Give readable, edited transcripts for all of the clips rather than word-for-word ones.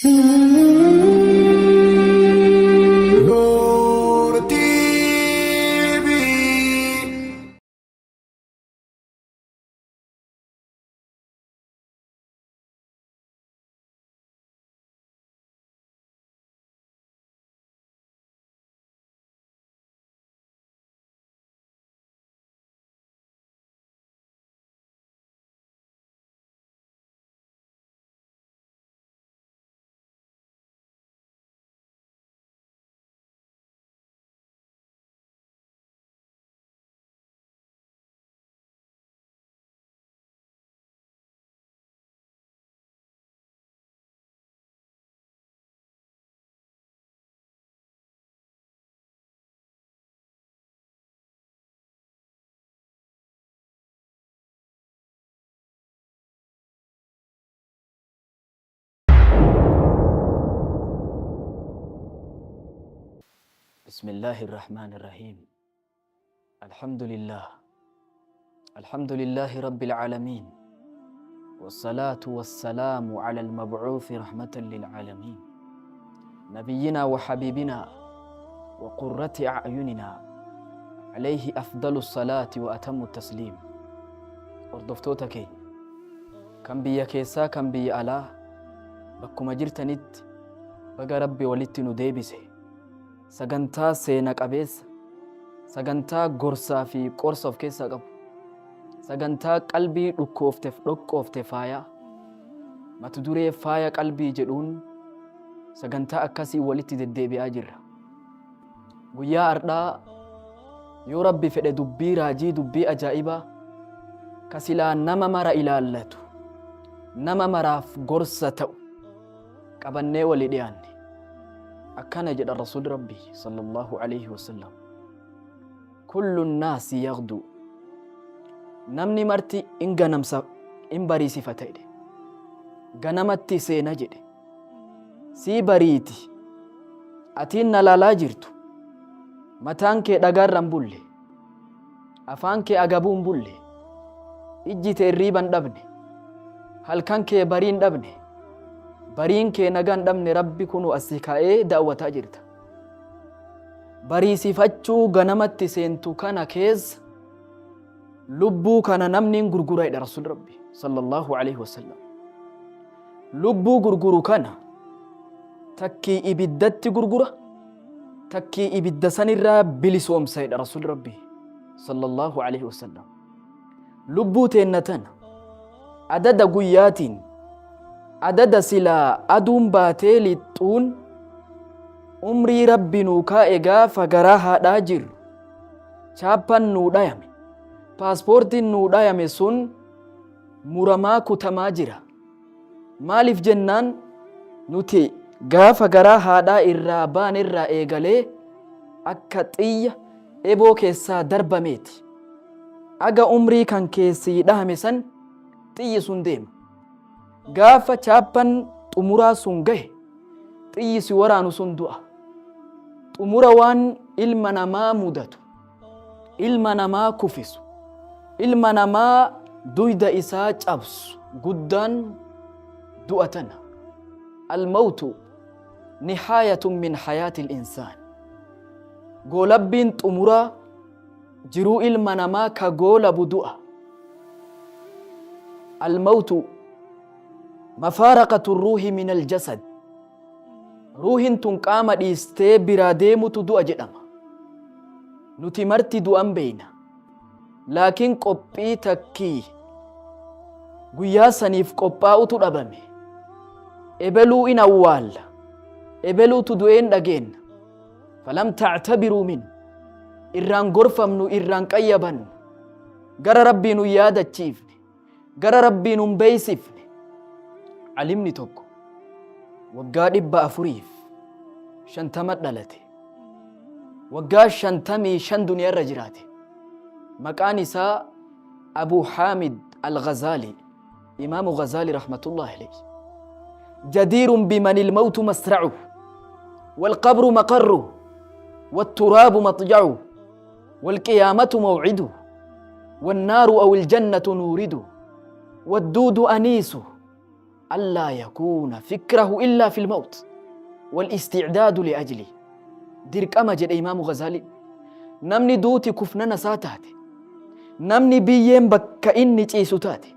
نور TV. بسم الله الرحمن الرحيم. الحمد لله رب العالمين، والصلاة والسلام على المبعوث رحمة للعالمين، نبينا وحبيبنا وقرة أعيننا، عليه أفضل الصلاة وأتم التسليم. وردفتوتك كم بيا كيسا كم بيا ألا بكما جرتنت بقى ربي ولدت نديبسه sagantaa seena qabeessa, sagantaa gorsaa fi qorsa of keessaa qabu, sagantaa qalbii dhukkoofteef dhoqqoofte faayaa, mata duree faaya qalbii jedhuun sagantaa akkasii walitti deddeebi'aa jirra. Guyyaa ardhaa yoo rabbi fedhe dubbii raajii, dubbii ajaa'ibaa ka silaa nama mara ilaallatu, nama maraaf gorsa ta'u qabannee walii dhiyaanne. أكان جد الرسول ربي صلى الله عليه وسلم كل الناس يغدو نمني مرتي إن غنمسا إن بري صفتين غنمتي سينجد سي بريتي أتين لا جرتو متانك دغرن بولي أفانك أغبون بولي إجيت الريبان دبني هل كانك برين دبني bariin kee nagaan dhabne rabbi kunu asii ka'ee daawwataa jirta. Bariisifachuu ganamatti seentu kana keessa lubbuu kana namni gurguraadha Rasuul Rabbi sallallahu alaihi wasallam. Lubbuu gurguru kana takkii ibiddatti gurgura, takkii ibidda sanirraa bilisoomsaadha Rasuul Rabbi sallallahu alaihi wasallam. Lubbuu teennatan adada guyyaatiin adada silaa aduun baatee lixuun umrii rabbi nuu kaa'e gaafa garaa haadhaa jirru chaappaan nuu dhayame, paaspoortiin nuu dhayame sun muramaa kutamaa jira. Maaliif jennaan nuti gaafa garaa haadhaa irraa baan irraa eegalee akka xiyya eboo keessaa darbameeti. Aga umrii kan keessii dhahame san xiyyi sun deema. Gaafa chaappaan xumuraa sun gahe xiyyi si waraanu sun du'a. Xumura waan ilma namaa mudatu, ilma namaa kufisu, ilma namaa duyda isaa cabsu guddaan du'a tana. Almawtu nihaayatun min hayaati insaan. Goolabbiin xumuraa jiruu ilma namaa ka goolabu du'a. Almawtu مفارقة الروح من الجسد. روح تنقام ديستي براديمو تدو أجدما نتمرتي دو أمبينا لكن قبي تكي قياسا نيف قباء تدبمي إبلو إن أول إبلو تدوين دقين فلم تعتبروا من إران غرفة منو إران قيبان غر ربي نو يادة تشيفني غر ربي نو مبيسفني. علمني توكو وقا دبا أفريف شنتمت دلتي وقا شنتمي شن دنيا الرجراتي. مكاني سا أبو حامد الغزالي، إمام غزالي رحمة الله عليه. جدير بمن الموت مسرعه والقبر مقره والتراب مضجعه والقيامة موعده والنار أو الجنة نورده والدود أنيسه ألا يكون فكره إلا في الموت والاستعداد لأجله. درك أما جد إمام غزالي نمني دوتي كفننا ساتاتي، نمني بيين بكا إني تيسو تاتي،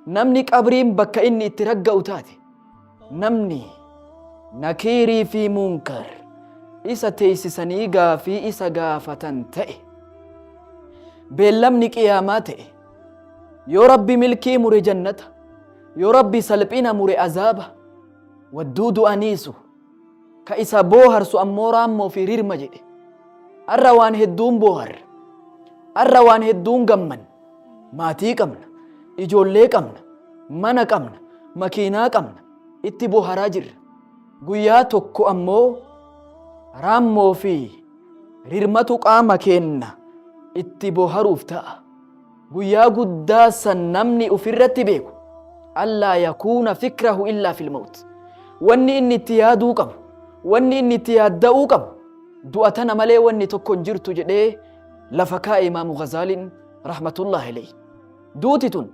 نمني قبرين بكا إني اترقعو تاتي، نمني نكيري في منكر إسا تيسسني غافي إسا غافتن تئي، بيلمني قيامات تئي، يو ربي ملكي مري جنة، يو ربي سلبنا مري عذابه، والدود أنيسو كإسا بوهر سو أمورا مو في رير مجده. الروان هدون بوهر، الروان هدون قمن، ماتي قمن، إجولي قمن، منا قمن، مكينا قمن، itti boharaa jirra. Guyyaa tokko ammoo raammoo fi rirmatu qaama keenna itti boharuuf ta'a. Guyyaa guddaa san namni ofirratti beeku allaa yakuuna fikrahu illaa fil mawt. Wanni inni itti yaaduu qabu, wanni inni itti yaadda'uu qabu du'a tana malee wanni tokko hin jirtu jedhee lafa kaa'e Imaamu Ghazaaliin rahmatullahi alayhi. Duuti tun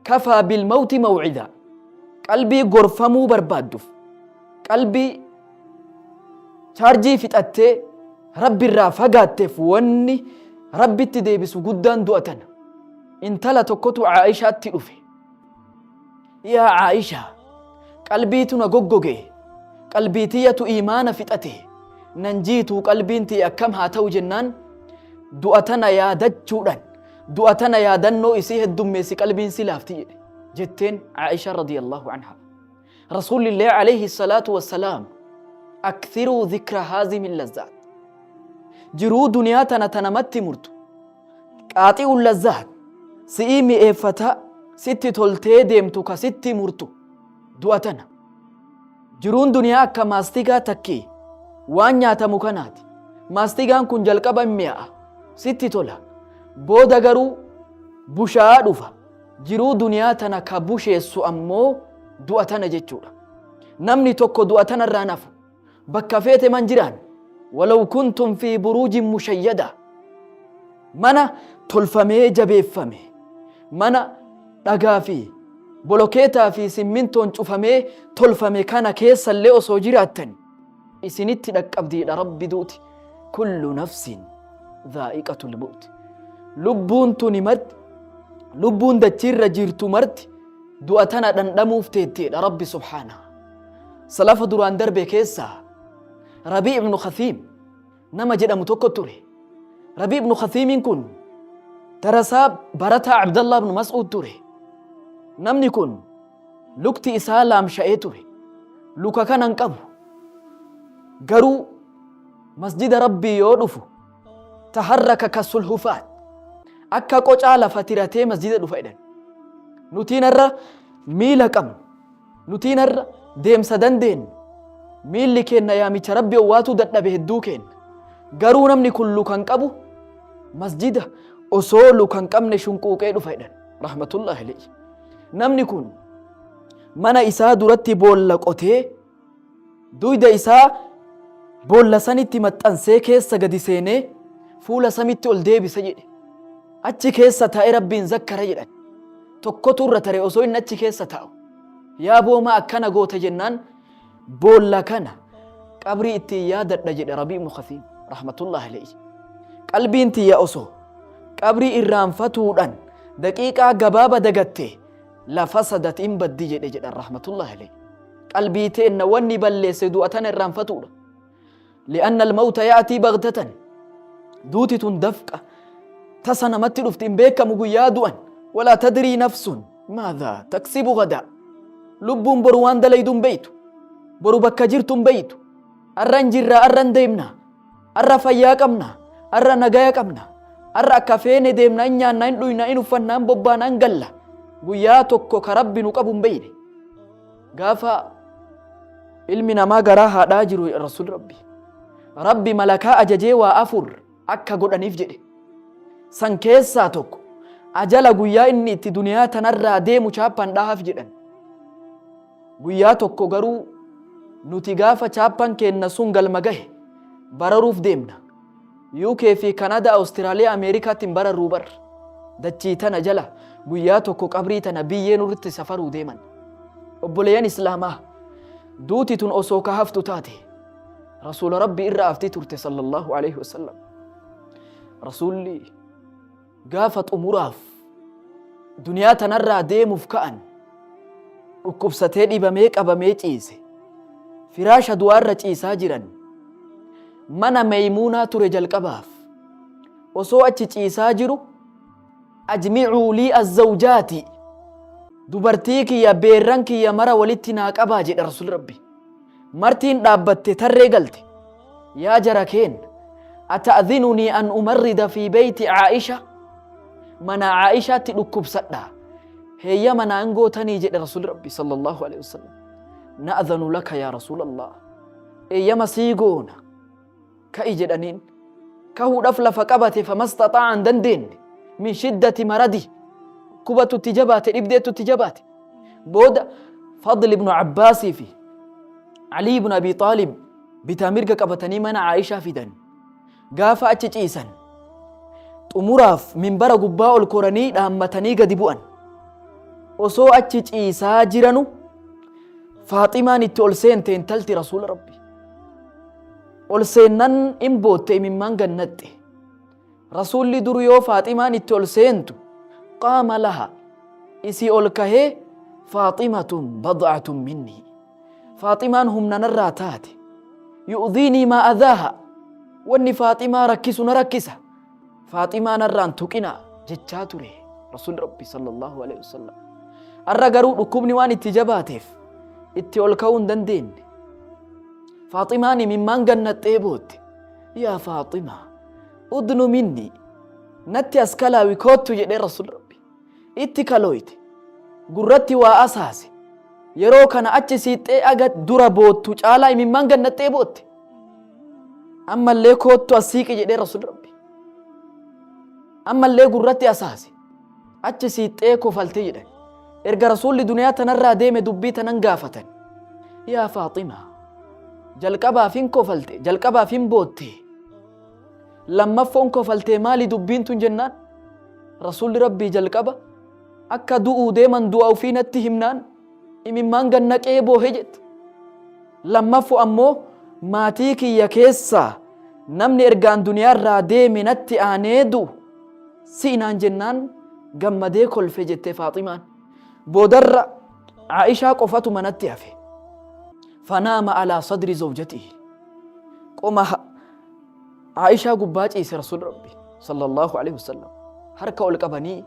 kafaa bil mawti mawcidaa, qalbii gorfamuu barbaadduuf, qalbii chaarjii fixattee rabbi irraa fagaatteef wanni rabbitti deebisu guddaan du'a tana. Intala tokkotu Aishaatti dhufe, yaa Aisha, qalbiitu na goggogee, qalbii tiyyatu iimaana fixate, nan jiituu qalbiin tiyya akkam haa ta'u jennaan du'a tana yaadachuudhaan, du'a tana yaadannoo isii heddummeessi qalbiin si laafti jedhe jetteen Aisha radiyallahu anha. Rasuulillee alayhi salaatu wassalaam akthiruu dhikra haazimi lazzaat, jiruu duniyaa tana tanamatti murtu qaaxi'u lazzaat, si'ii mi'eeffata sitti toltee deemtu ka sitti murtu du'a tana. Jiruun duniyaa akka maastigaa takkii waan nyaatamu kanaati. Maastigaan kun jalqaba mi'aa sitti tola, booda garuu bushaa dhufa. Jiruu duniyaa tana ka busheessu ammoo du'a tana jechuudha. Namni tokko du'a tana irraa nafu bakka feete man jiraan, walaw kuntum fi buruujin mushayyada, mana tolfamee jabeeffame, mana dhagaa fi bolokeetaa fi simmintoon cufamee tolfame kana keessallee osoo jiraattan isinitti dhaqqabdiidha rabbi duuti. Kullu nafsin dhaa'iqatul mawt. Lubbuun tuni marti, lubbuun dachiirra jirtu marti du'a tana dhandhamuuf teetteedha rabbi subhaanahu. Salafa duraan darbe keessaa Rabii' ibnu Khathiim nama jedhamu tokko ture. Rabii' ibnu Khathiimiin kun darasaa barataa Abdallah ibnu Mas'uud ture. Namni kun lukti isaa laamsha'ee ture, luka kana hin qabu. Garuu masjida rabbii yoo dhufu taharraka kasulhufaat, akka qocaa lafa tiratee masjida dhufa jedhan. Nutiin irra miila qabnu, nutiin irra deemsa dandeenyu, miilli keenna yaamicha rabbi owwaatu dadhabe hedduu keenna. Garuu namni kun luka hin qabu, masjida osoo luka hin qabne shunquuqee dhufa jedhan rahmatullahi alayhi. Namni kun mana isaa duratti boolla qotee duyda isaa boolla sanitti maxxansee keessa gadi seenee fuula samitti ol deebisa jedhe. Achi keessa taa'e rabbiin zakkara jedhan. Tokkotu irra tare osoo inni achi keessa taa'u. Yaa booma akkana goota jennaan boolla kana qabrii ittiin yaadadha jedhe Rabii' ibnu Khathiim rahmatullahi alayhi. Qalbiin tiyya osoo qabrii irraanfatuudhaan daqiiqaa gabaaba dagattee lafasadat in baddi jedhe jedhan rahmatullahi alayhi. Qalbii teenna wanni balleesse du'a tana irraanfatuudha. Li'anna al-mawta ya'tii baghtatan, duuti tun dafqa tasa namatti dhufti hin beekamu guyyaa du'an. Walaa tadrii nafsun maadhaa taksibu gadaa, lubbuun boru waan dalaydu hin beeytu, boru bakka jirtu hin beeytu. Arra hin jirraa, arra hin deemnaa, arra fayyaa qabnaa, arra nagaya qabnaa, arra akka feene deemnaa, hin nyaannaa, hin dhuynaa, hin uffannaa, hin bobbaanaa, hin galla. Guyyaa tokko ka rabbi nu qabu hin beeyne. Gaafa ilmi namaa garaa haadhaa jiru rasuul rabbi, rabbi malakaa ajajee waa afur akka godhaniif jedhe. San keessaa tokko ajala guyyaa inni itti duniyaa tanarraa deemu chaappaan dhahaaf jedhan. Guyyaa tokko garuu nuti gaafa chaappaan keenna sun galma gahe bararuuf deemna. UK fi Kanada, Awustiraaliyaa, Ameerikaatti hin bararruu bar. Dachii tana jala guyyaa tokko qabrii tana biyyee nurratti safaruu deeman. obboleeyyan islaamaa duuti tun osoo ka haftu taate rasuula rabbii irra aftii turte sallallahu alaihi wasallam. Rasuulli gaafa xumuraaf duniyaa tanarraa deemuuf ka'an dhukkubsatee dhibamee qabamee ciise firaasha du'aarra ciisaa jiran mana Maymuunaa ture jalqabaaf osoo achi ciisaa jiru ajmicuu lii azzawjaati dubartii kiyya beerran kiyya mara walitti naa qabaa jedha rasuul rabbi. Martiin dhaabbatte tarree galte yaa jara keen ata'dhinunii an umarrida fi beyti Aa'isha mana Aa'ishaatti dhukkubsadha heeyyama naan gootanii jedhe rasuul rabbi sallallahu alaihi wasallam. na'dhanu laka yaa rasuulallah eeyyama sii goona ka'i jedhaniin kahuudhaaf lafa qabate famastaxaa'an dandeenye min shiddati maradi kubatutti jabaate dhibdeetutti jabaate booda Fadl ibnu Abbaasii fi Ali ibnu Abi Xaalib bitaa mirga qabatanii mana Aa'ishaa fidan. Gaafa achi ciisan xumuraaf minbara gubbaa ol koranii dhaammatanii gadi bu'an. Osoo achi ciisaa jiranu Faaximaan itti ol seente intalti rasuula rabbi. Ol seennan in bootte imimmaan gannatte. Rasuulli dur yoo Faaximaan itti ol seentu qaama laha isii ol kahee Faaximatun bad'atun minni. Faaximaan humna narraa taate yu'dhiinii maa adhaaha wanni Faaximaa rakkisu na rakkisa Faaximaa narraan tuqinaa jechaa ture rasuul rabbi sallallahu alaihi wasallam. Arra garuu dhukkubni waan itti jabaateef itti ol ka'uu hin dandeenye. Faaximaan imimmaan gannattee bootte yaa Faaximaa udnu minni natti as kalaawi koottu jedhee rasuul rabbi itti kalooyte gurratti waa asaase yeroo kana achi siixee aga dura boottu caalaa imimmaan gannattee bootte ammallee koottu as siiqi jedhee rasuul rabbi ammallee gurratti asaase achi siixee kofaltee jedhan. Erga rasuulli duniyaa tanarraa deeme dubbii tanan gaafatan yaa Faaximaa jalqabaaf hin kofalte jalqabaaf hin bootte lammaffoon kofalte maali dubbiin tun jennaan rasuulli rabbii jalqaba akka du'uu deeman du'a ufii natti himnaan imimmaan gannaqee boohe jette. Lammaffo ammoo maatii kiyya keessaa namni ergaan duniyaarraa deeme natti aanee du'u siinaan jennaan gammadee kolfe jette Faaximaan. Boodarra Aa'ishaa qofatu manatti hafe. Fanaama alaa sadri zawjatihi qoma Aa'ishaa gubbaa ciise rasuul rabbi sallallahu alaihi wasallam. Harka ol qabanii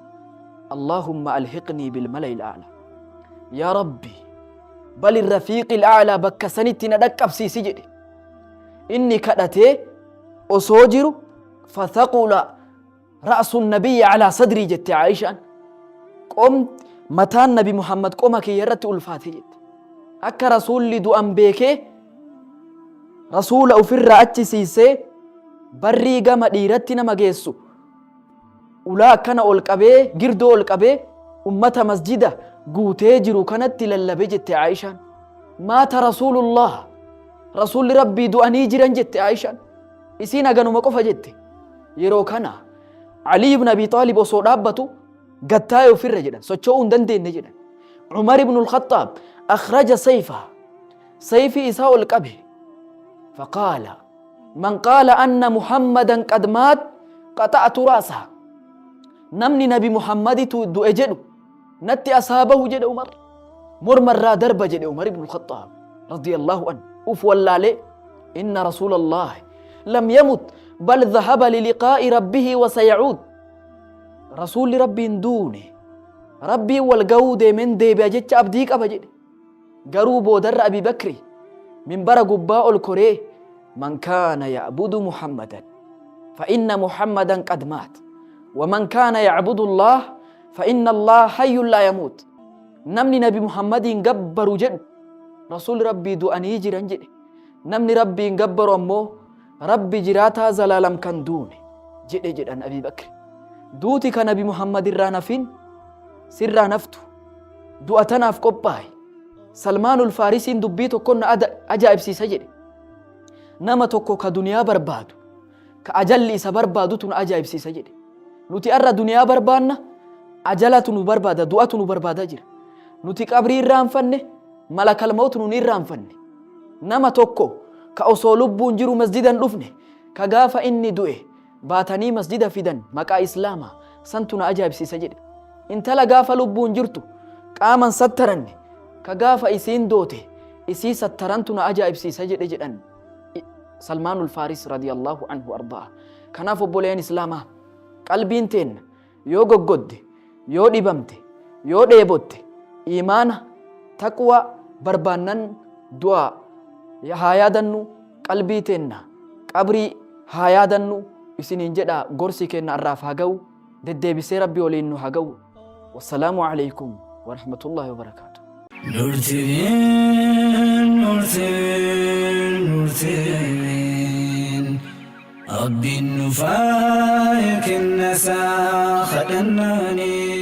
Allahumma alhiqnii bilmala'i al'aala yaa rabbi bal irrafiiqi al'aalaa bakka sanitti na dhaqqabsiisi jedhe. Inni kadhatee osoo jiru fathaqula ra'su nabiyyi alaa sadrii jette Aa'ishaan. Mataan nabi Muhammad qoma kiyya irratti ulfaate jette. Akka rasuulli du'an beekee rasuula ofirraa achi siisee barrii gama dhiiratti nama geessu ulaa akkana ol qabee girdoo ol qabee ummata masjida guutee jiru kanatti lallabe jette Aa'ishaan. Maata rasuulullah rasuulli rabbii du'anii jiran jette Aa'ishaan. Isiin haganuma qofa jette. Yeroo kana Ali ibn Abi Xaalib osoo dhaabbatu gattaa'ee ofirra jedhan socho'uu hin dandeenye jedhan. Umar ibn al-Khattaab akhraja sayfa sayfii isaa ol qabe faqaala man qaala anna Muhammadan qad maat qaxa'tu ra'sahu namni nabi Muhammaditu du'e jedhu natti asaabahu jedhe Umar. Mormarraa darba jedhe Umar ibn al-Khattaab radiyallahu anhu uf wallaalee inna rasuulallah lam yamut bal dhahaba liliqaa'i rabbihi wa sayacuud. Rasuulli rabbiin duune rabbiin wal ga'uu deemen deebi'a jecha abdii qaba jedhe. Garuu boodarra Abi Bakri minbara gubbaa ol koree man kaana ya'budu Muhammadan fa inna Muhammadan qad maat wa man kaana ya'budu Allah fa inna Allah hayyun laa yamuut. Namni nabi Muhammadiin gabbaru jedhu rasuulli rabbii du'anii jiran jedhe. Namni rabbiin gabbaru ammoo rabbi jiraataa zalaalam kan duune jedhe jedhan Abi Bakri. Duuti ka nabi Muhammad irraa nafin sirraa naftu du'a tanaaf qophaa'e. Salmaanul Faarisiin dubbii tokkoon na ajaa'ibsiisa jedhe. Nama tokko ka duniyaa barbaadu ka ajalli isa barbaadutu na ajaa'ibsiisa jedhe. Nuti arra duniyaa barbaanna ajalatu nu barbaada du'atu nu barbaada jira. Nuti qabrii irraanfanne ملك الموت نيران فني نما توكو كأوسو لبون جرو مسجدا دفنه كغافا إني دوئه باتني مسجدا فدن مكا إسلاما سنتنا أجاب سيسجد انت لغافا لبون جرتو قاما سترني كغافا إسين دوته إسي سترنتنا أجاب سيسجد جدن سلمان الفارس رضي الله عنه وأرضاه كنافو بولين إسلاما قلبين تين يو قد يو ديبمت يو ديبوت إيمان تقوى بربانن دعاء يا هايادنو قلبي تينا قبري هايادنو إسنين جدا غرسي كينا الراف هاقو ددي بسي ربي ولينو هاقو والسلام عليكم ورحمة الله وبركاته نورتين نورتين نورتين ربي النفايك النسا خدناني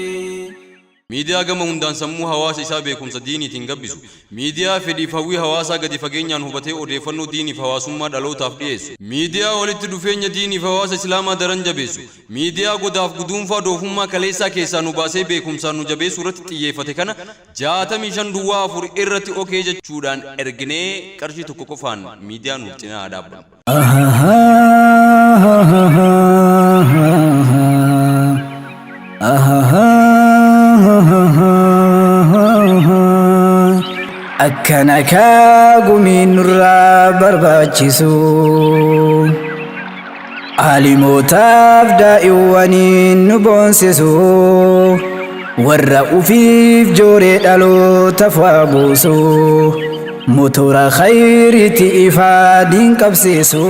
miidiyaa gama hundaan sammuu hawaasa isaa beekumsa diiniitiin gabbisu miidiyaa fedhiif hawwii hawaasaa gadi fageenyaan hubatee odeeffannoo diiniif hawaasummaa dhalootaaf dhiyeessu miidiyaa walitti dhufeenya diiniif hawaasa islaamaa daran jabeessu miidiyaa godaaf guduunfaa doofummaa kaleessaa keessaa nu baasee beekumsaan nu jabeessu irratti xiyyeeffate kana 65 duwwaa 4 irratti okee jechuudhaan erginee qarshii tokko qofaan miidiyaa nuuf cinaa dhaabna. akkana kaagumiin nurraa barbaachisu aalimootaaf daa'iwwaniin nu boonsisu warra ufiif jooree dhaloota faa buusu motora khayriiti ifaa diin qabsiisu